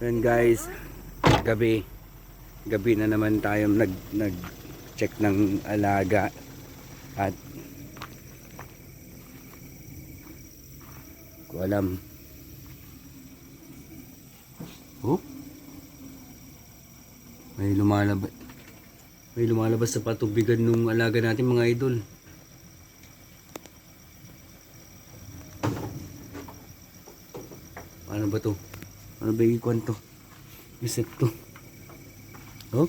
Ayan guys, gabi na naman tayo nag check ng alaga at ko alam. Oh, may lumalabas sa patubigan nung alaga natin mga idol. Ano ba to? Ano ba ikuan to? Reset to. Oh?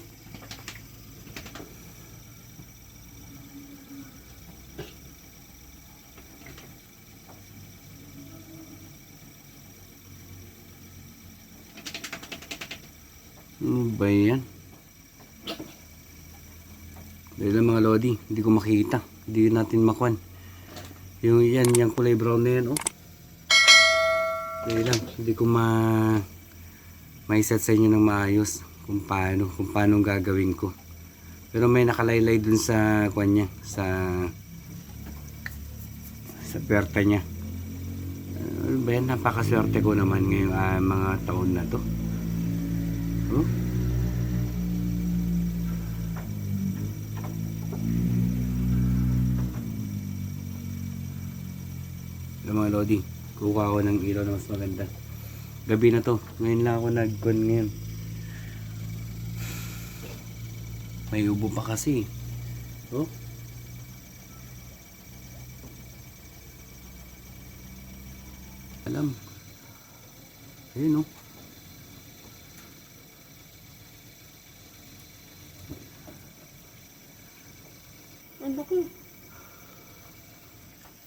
Ano ba yan? Dahil lang mga lodi, hindi ko makita. Hindi natin makuan. Yung kulay brown na yan, oh. Dahil lang, hindi ko ma-set sa inyo ng maayos kung paano gagawin ko. Pero may nakalaylay dun sa kuan niya, sa perta niya. Ano ba yan? Napakaswerte ko naman ngayong mga taon na to. Oh? Mga lodi, kukuha ko ng ilaw na mas maganda. Gabi na to, ngayon lang ako nag-con ngayon. May ubo pa kasi. Oh? Alam. Ayun, oh. Ang laki.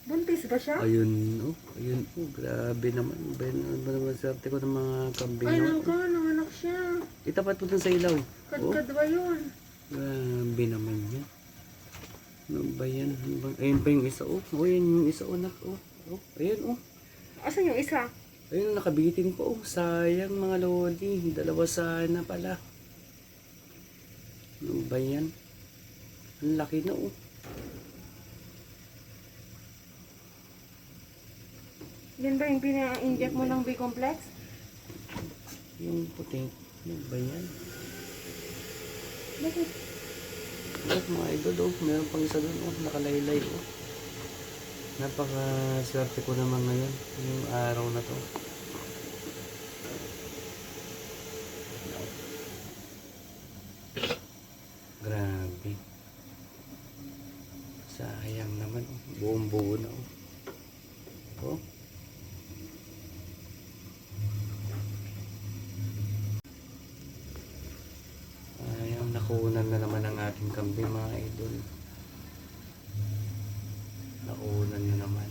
Buntis ba siya? Ayun, oh. Ayun, oh. Grabe naman. Ba naman swerte ko ng mga kambing. Ay, nanganak siya. Itapat mo dun sa ilaw. Kadkad ba yun? Grabe naman yan. Ano ba yan? Ayun pa yung isa, oh. Oh, yan yung isa, oh, nak, oh. Oh, ayun, oh. Asan yung isa? Ayun, nakabitin po, oh. Sayang mga lodi. Dalawa sana pala. Ano ba yan? Ang laki na, oh. Yan ba yung pina-inject mo ng B-complex? Yung puting. Ano ba yan? Bakit? Bakit mga idol, oh. Meron pang isa doon, oh. Nakalaylay, oh. Napaka-swerte ko naman ngayon. Yung araw na to. Grabe. Sayang naman, oh. Buong buo na, oh. Oh. Ayang nakunan na naman ang ating kambing mga idol. Nakunan na naman.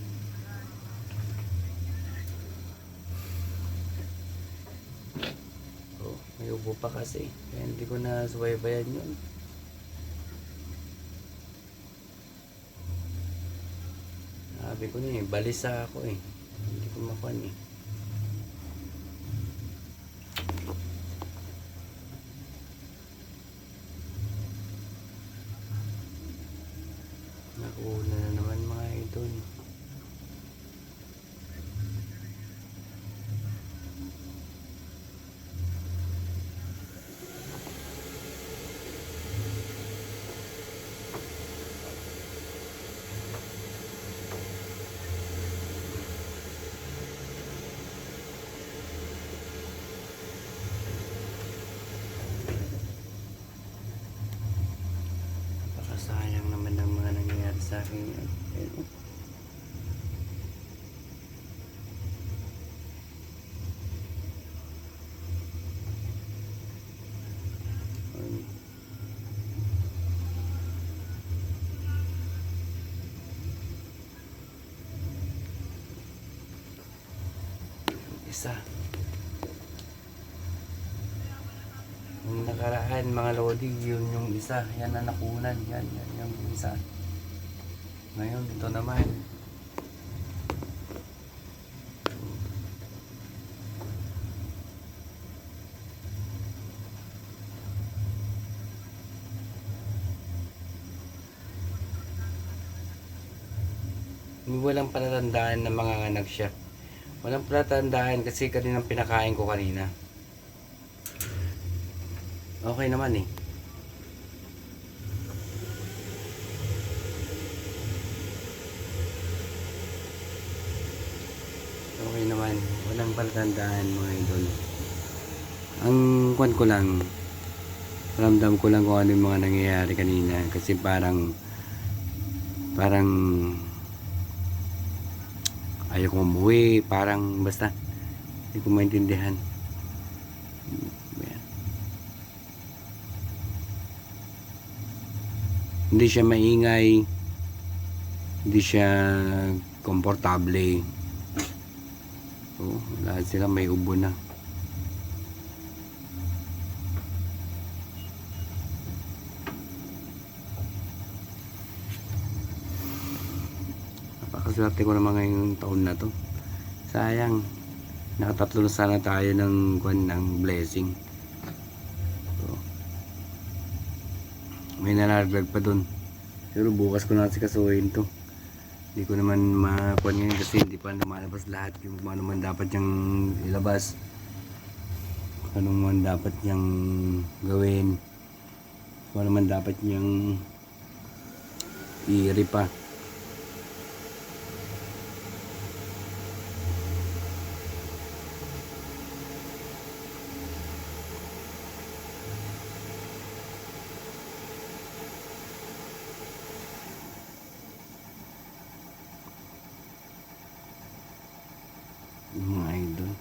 Oh, may ubo pa kasi. Kaya hindi ko na subaybayan yun. Sabi ko niya, balisa ako eh. Hindi ko makuan eh. Nakuha na naman mga idol. Sayang naman ang mga nangyayari sa akin yan. Ayun, oh. Ayun. Isa. Yung nakaraan mga lodi, yun yung isa. Yan na nakunan. Yan yung isa. Ngayon, ito naman. Walang palatandaan na mga anak siya. Walang palatandaan kasi kaninang pinakain ko kanina. Okay naman eh. Okay naman. Walang palatandaan mga idol. Ang kwan ko lang, ramdam ko lang kung ano yung mga nangyayari kanina. Kasi parang ayaw ko umuwi. Parang basta hindi ko maintindihan. Ayan. Hindi siya maingay. Hindi siya komportable. Lahat sila may ubo na. Napakaswerte ko naman ngayong taon na to. Sayang, nakatatlo na sana tayo ng blessing. So, may nalaragdag pa dun. Pero bukas ko na sikasuhin to. Hindi ko naman makuha ngayon kasi hindi pa lumalabas lahat yung kung ano man dapat niyang ilabas, kung ano man dapat niyang gawin, kung ano man dapat niyang i-ripa. Mga idol,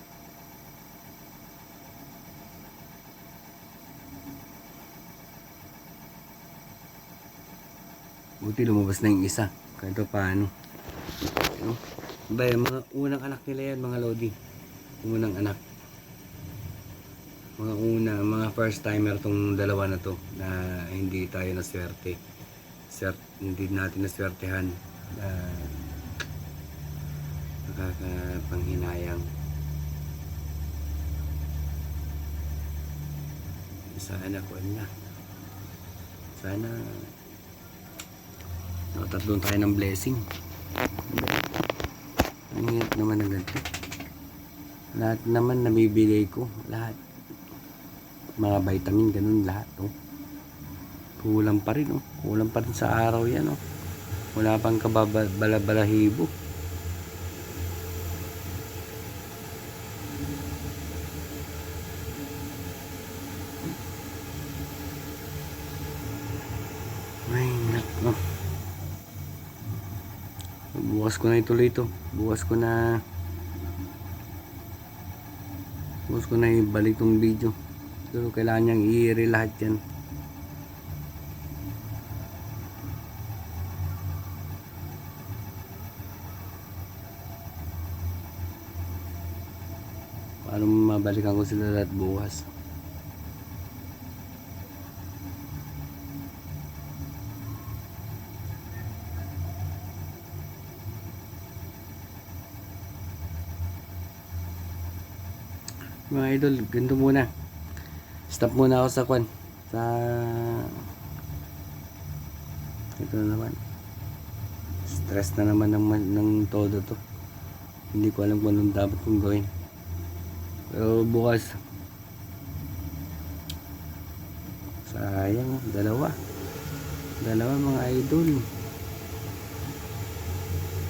buti lumabas na yung isa kahit paano. No? Ba, mga unang anak nila yan mga lodi. Unang anak, mga first timer tong dalawa na to, na hindi tayo naswerte. Hindi natin naswertehan na nakakapanghinayang. Sana nakatatloon tayo ng blessing. Ang hirap naman na ganito. Lahat naman nabibigay ko, lahat mga vitamin ganun lahat. Kulang pa rin, kulang pa rin sa araw yan. Wala pang kababalahibo. Ay, nako. Bukas ko na ituloy ito. Bukas ko na ibalik tong video. Pero kailangan niyang i-re lahat yan. Paano mabalikan ko sila lahat bukas. Mga idol, ganito muna. Stop muna ako sa ito na naman. Stress na naman ng todo to. Hindi ko alam kung anong dapat kong gawin. Pero bukas, sayang, dalawa mga idol.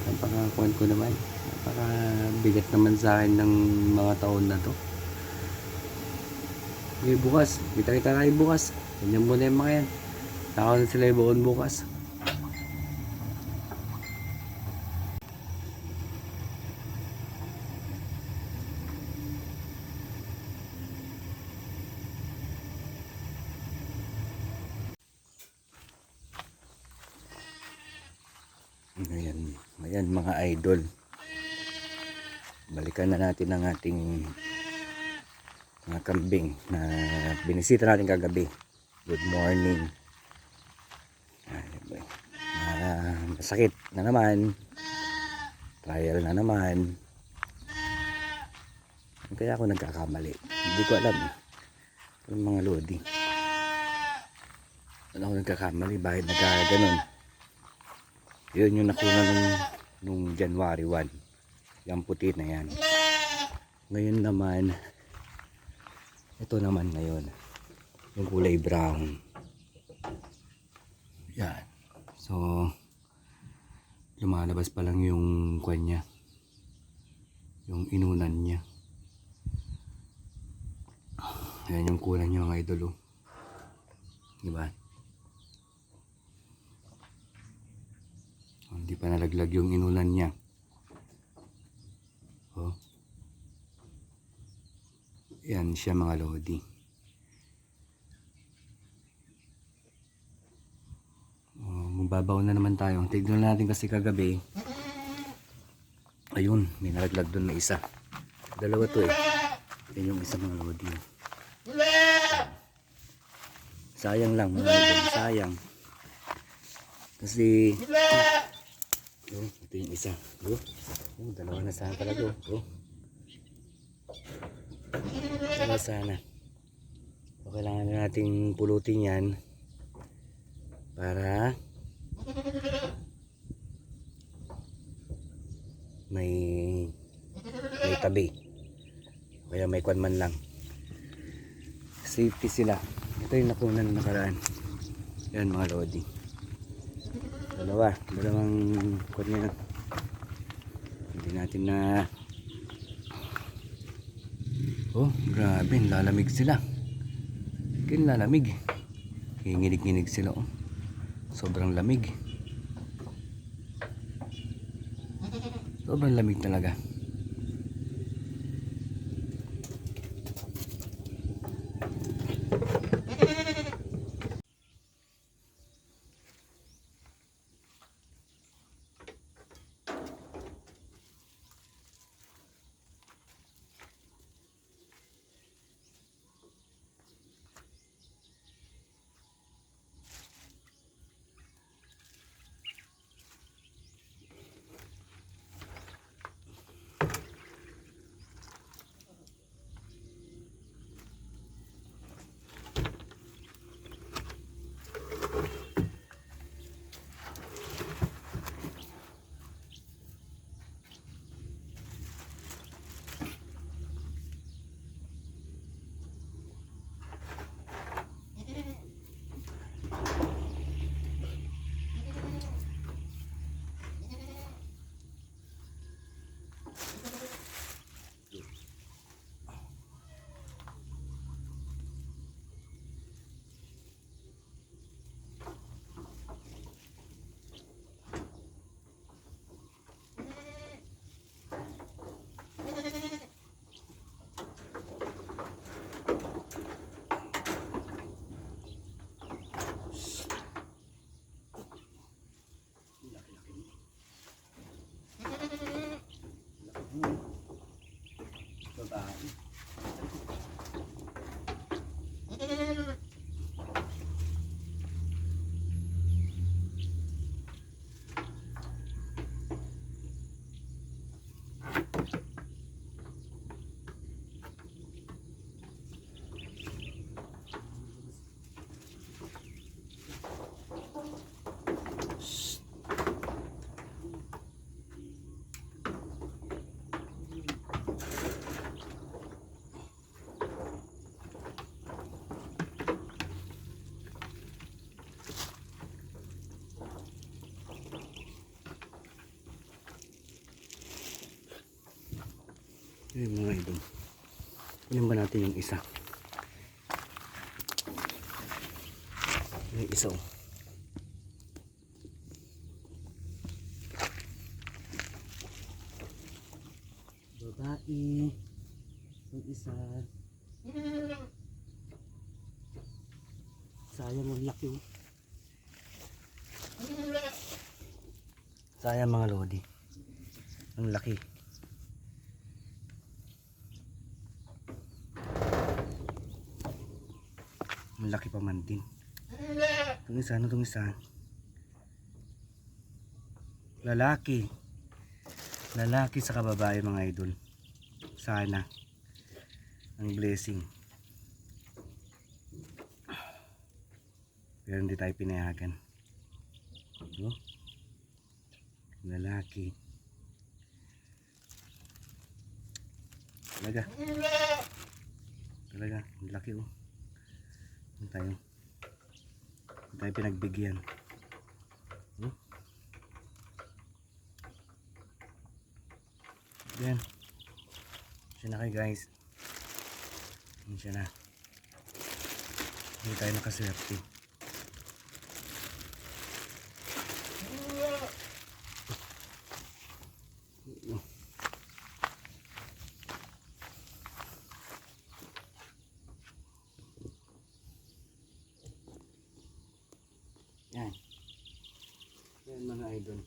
Napakakuan ko naman. Napakabigat naman sa akin ng mga taon na to. Okay, bukas. Kita tayo bukas. Ganyan muna yung mga yan. Takaw na sila ibuon bukas. Ayan mga idol. Balikan na natin ang ating mga kambing na binisita natin kagabi. Good morning. Masakit na naman, trial na naman. Kaya ako nagkakamali, hindi ko alam yung mga lodi. Ano ako nagkakamali, bakit nagkaganon? Yun yung nakuna nung January 1, yung puti na yan. Ngayon naman, ito naman ngayon. Yung kulay brown. Yan. So, lumalabas pa lang yung kwan niya. Yung inunan niya. Yan yung kulang niya mga idol. Oh. Diba? Hindi pa nalaglag yung inunan niya. Oh. Yan siya mga lodi. Oh, mababaw na naman tayo. Tignan natin kasi kagabi. Ayun, may nalaglag doon na isa. Dalawa to eh. Yan yung isa mga lodi. Sayang lang mga idol, sayang. Kasi oh, ito yung isa. Oh, dalawa na sana talaga. Oh. Dalawa sana. So, kailangan na nating pulutin yan para may tabi. Kaya may kwan man lang. Safety sila. Ito yung nakunan na nakaraan. Yan mga lodi. Dalawang kwan yan. Hindi natin na oh grabe, lalamig sila. Lalamig. Nginig-nginig sila oh. Sobrang lamig. Sobrang lamig talaga. Ayun mga idol. Kunin ba natin yung isa? Yung isa oh. Babae. Yung isa. Sayang ang laki oh. Sayang mga lodi. Ang laki. Malaki pa man din. Itong isa, ano itong isa? Lalaki. Lalaki sa kababae mga idol. Sana. Ang blessing. Pero hindi tayo pinayagan. No? Lalaki. Talaga. Ang laki oh. Ano tayo? Ano tayo pinagbigyan? Hmm? Yan. Siya na kayo guys. Yan siya na. Hindi tayo nakaswerte. Yan. Yan mga idol.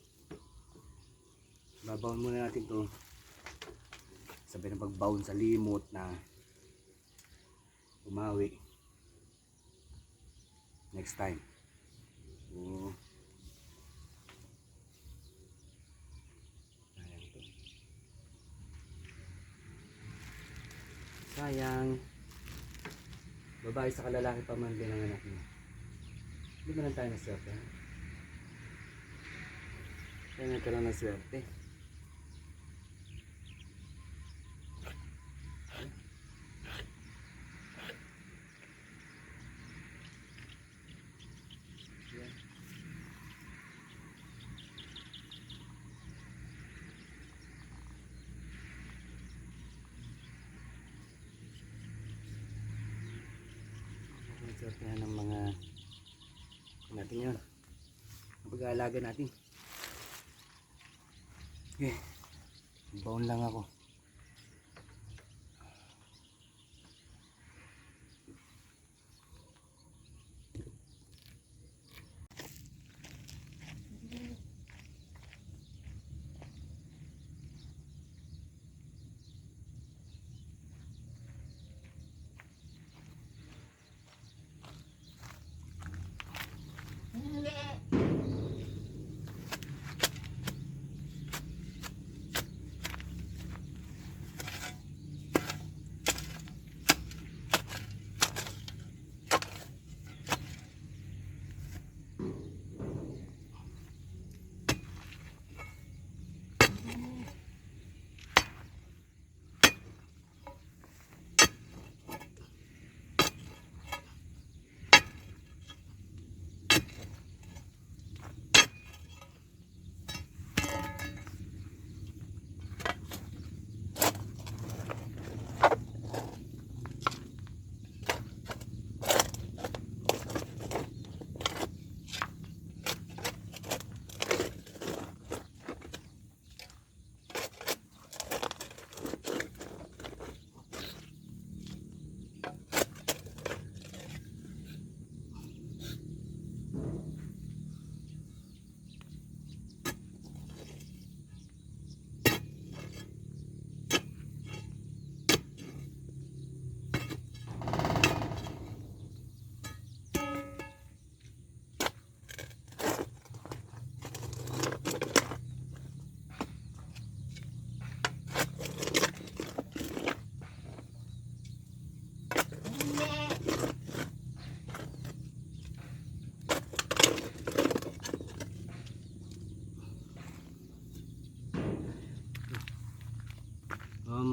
Babawon muna natin to. Sabi ng pagbaon sa limot na umawi. Next time. So, sayang to. Sayang. Babae sa kalalaki pa man din ang anak niya. Hindi ba lang tayo na swerte? Kaya nagkaroon ng swerte. Yan. Ang swertehan ng mga natin yun. Ang pag-aalaga natin. Okay. Baon lang ako.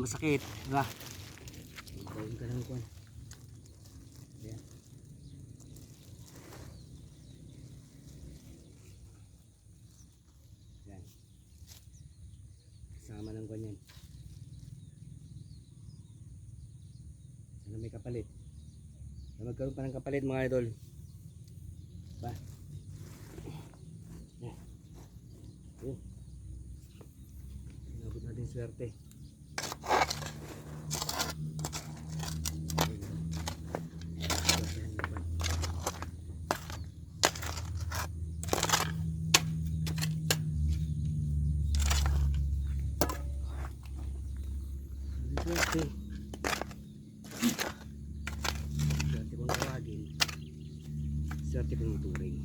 Masakit, diba? Baon ka ng kuwan. Ayan. Ayan. Kasama ng kuwan yan. Sana may kapalit. Sana magkaroon pa ng kapalit mga idol. Diba? Ayan. Oh. Inabot natin swerte. Swerte. Swerte kong tawagin. Swerte kong ituring.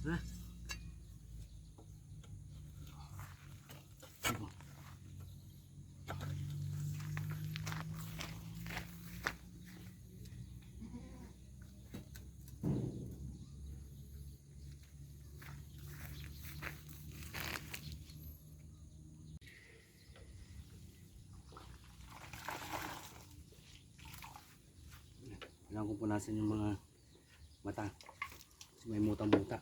Ha? Ito. kailangan ko punasan yung mga mata kasi may muta-muta.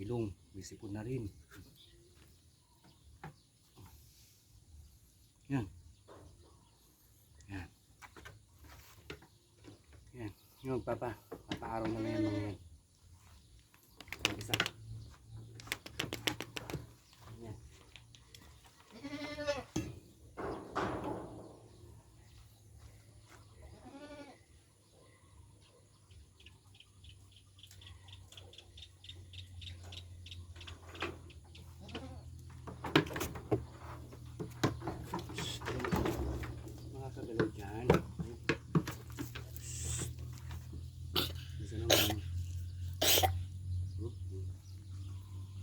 Ilong, may sipon na rin. Yan. Yan. Yan. Yung papaaraw na yan mga yan. Isa. Yan. Makakagalaw dyan. Isa naman.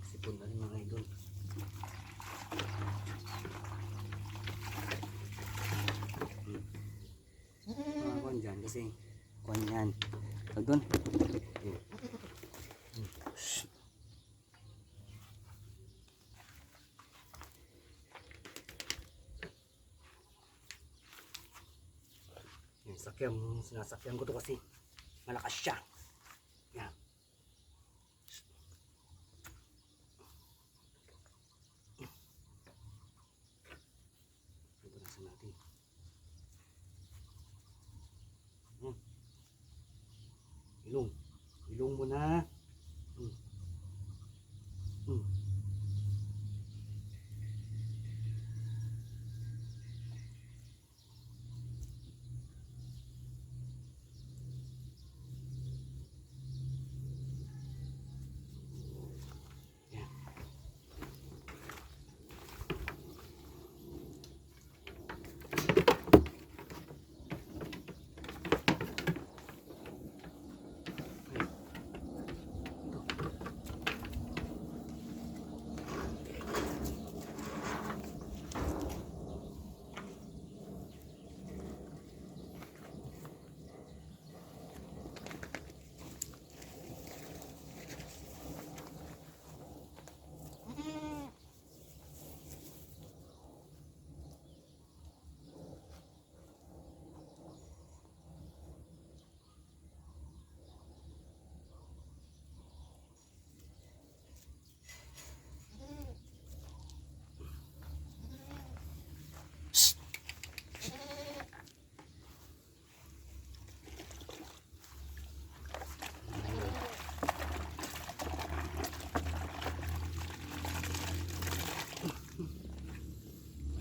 Sipon na rin mga idol. Mga kuwan dyan kasi kuwan yan. Tag doon. Yung sakyan, sinasakyan ko to kasi malakas siya. Yan. Punasan natin. Ilong. Ilong mo na.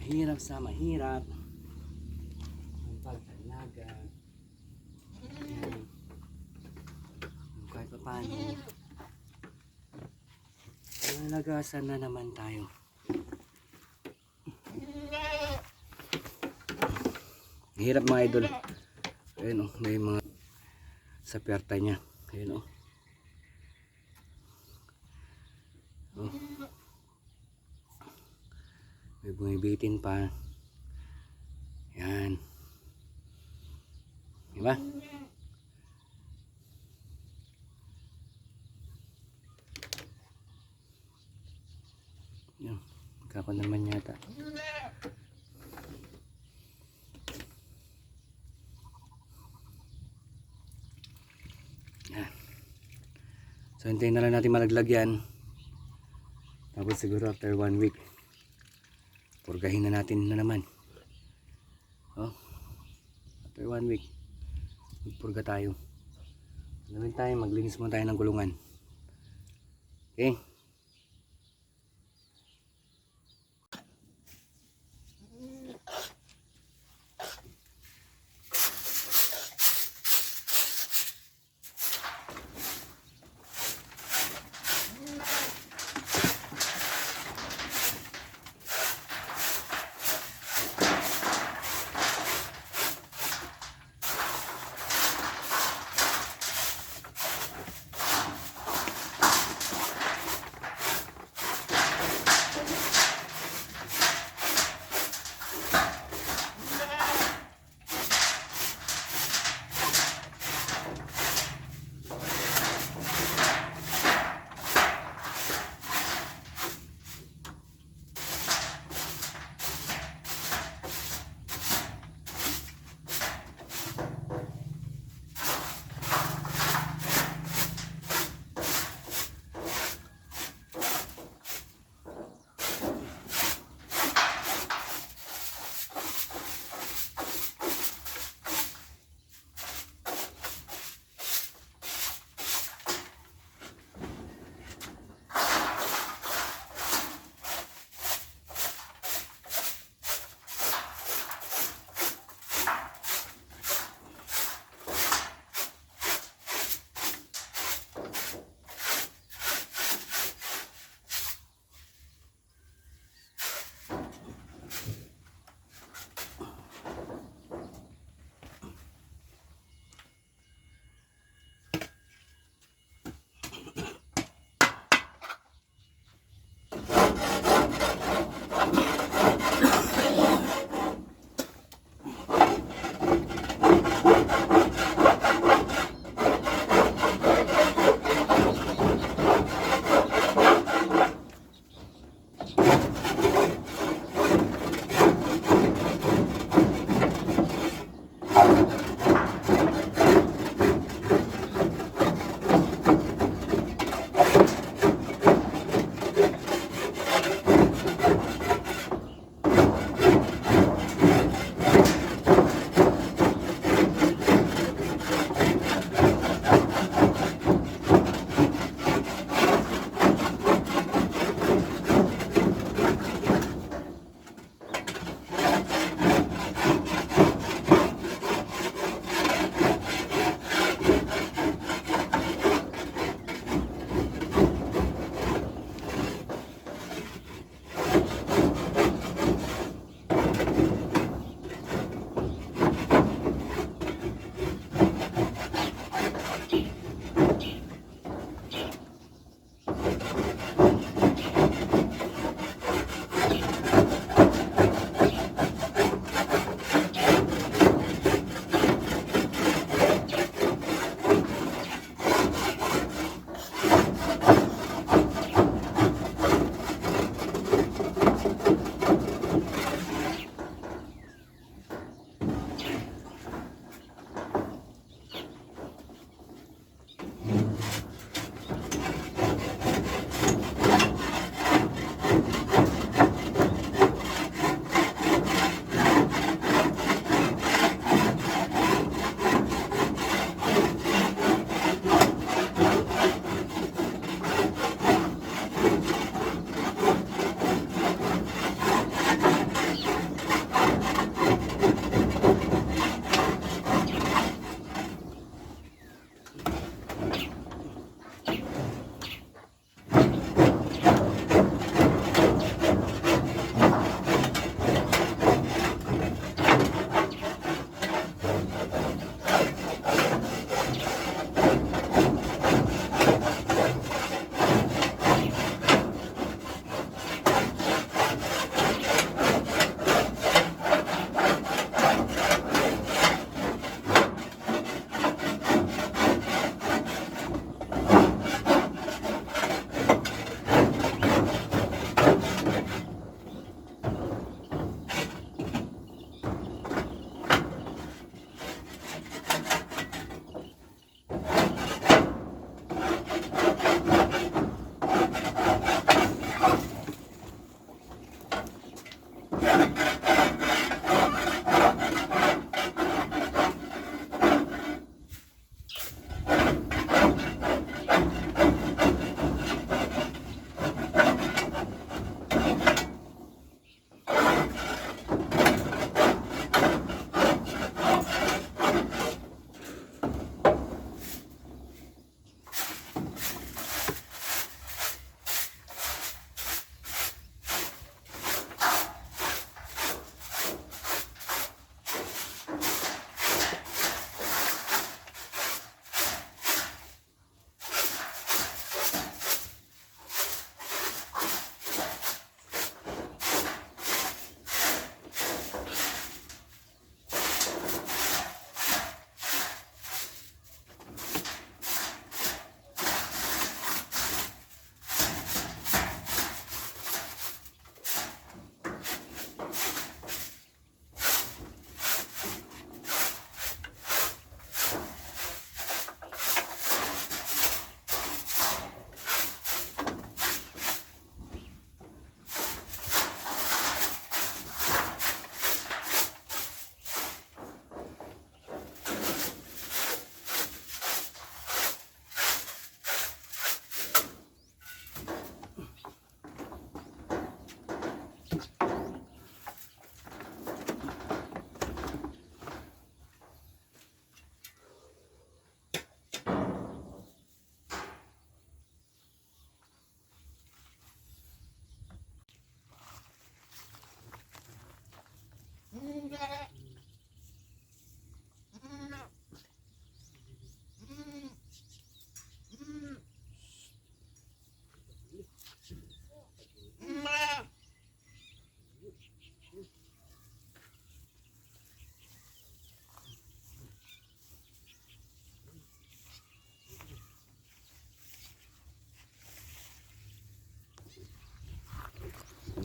Mahirap sa mahirap ang pag-alaga. Ayan. Kahit pa paano malagasan na naman tayo. Hirap mga idol. Ayun oh, may mga sa perta niya. Ayun oh. Oh. May bumibitin pa. Yan. Diba? Yan. Kako naman yata. Yan. So hintayin na lang natin malaglag yan. Tapos siguro after 1 week purgahin na natin na naman. Oh, after 1 week magpurga tayo. Gawin tayo, maglinis muna tayo ng gulungan. Okay.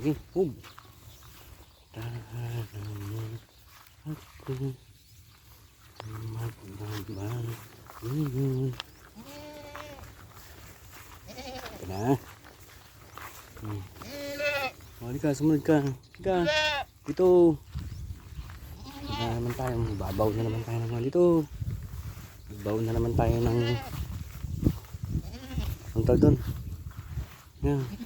Sige, hub. Tahanan mo ako. Magbabago. Ito na. Halika, sumunod ka. Halika. Dito. Na naman tayo. Babaw na naman tayo naman dito. Babaw na naman tayo ng... Ang tawag doon. Yan.